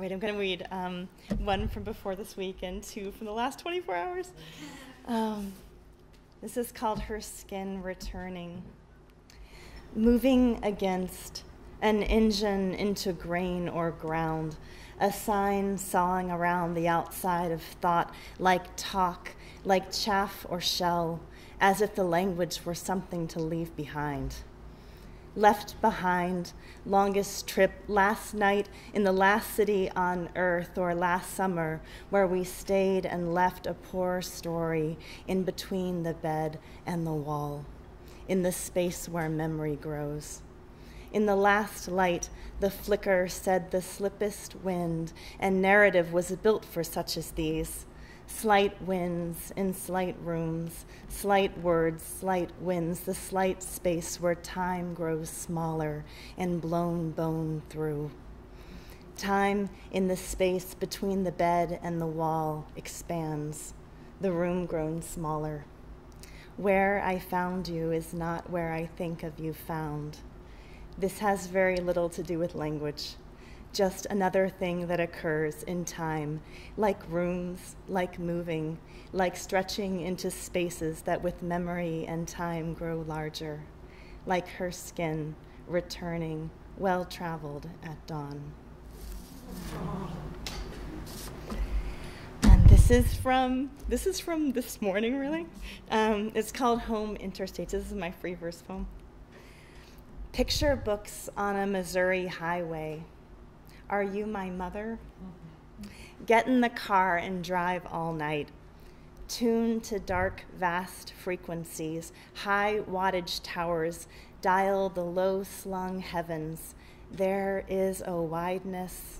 right, I'm going to read one from before this week and two from the last 24 hours. This is called Her Skin Returning. Moving against an engine into grain or ground, a sign sawing around the outside of thought like talk, like chaff or shell, as if the language were something to leave behind. Left behind, longest trip, last night in the last city on earth, or last summer where we stayed and left a poor story in between the bed and the wall, in the space where memory grows. In the last light, the flicker said the slippest wind, and narrative was built for such as these. Slight winds in slight rooms, slight words, slight winds, the slight space where time grows smaller and blown bone through. Time in the space between the bed and the wall expands, the room grown smaller. Where I found you is not where I think of you found. This has very little to do with language. Just another thing that occurs in time, like rooms, like moving, like stretching into spaces that with memory and time grow larger, like her skin returning, well-traveled at dawn. And this is from this morning, really. It's called Home Interstates. This is my free verse poem. Picture books on a Missouri highway. Are you my mother? Get in the car and drive all night. Tune to dark, vast frequencies, high wattage towers, dial the low-slung heavens. There is a wideness.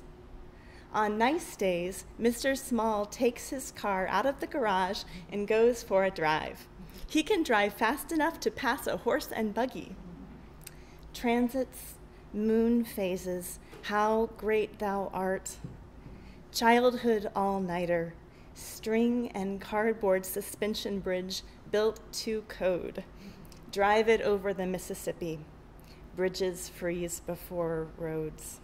On nice days, Mr. Small takes his car out of the garage and goes for a drive. He can drive fast enough to pass a horse and buggy. Transits, moon phases, how great thou art. Childhood all-nighter, string and cardboard suspension bridge built to code. Drive it over the Mississippi. Bridges freeze before roads.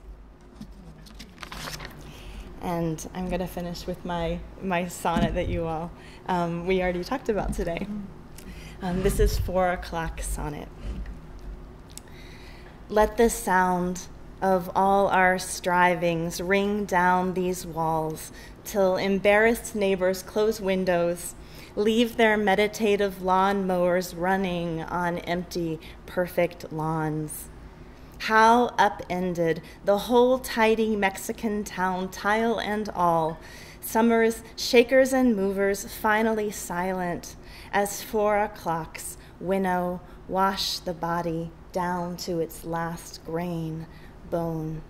And I'm going to finish with my sonnet that you all, we already talked about today. This is 4 o'clock sonnet. Let the sound of all our strivings ring down these walls till embarrassed neighbors close windows, leave their meditative lawn mowers running on empty, perfect lawns. How upended the whole tidy Mexican town, tile and all, summer's shakers and movers finally silent as 4 o'clocks winnow wash the body down to its last grain, bone.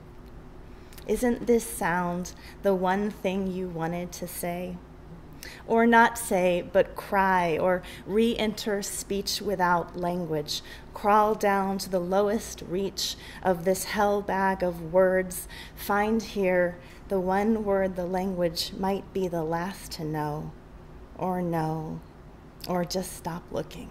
Isn't this sound the one thing you wanted to say? Or not say, but cry, or re-enter speech without language, crawl down to the lowest reach of this hell bag of words, find here the one word the language might be the last to know, or just stop looking.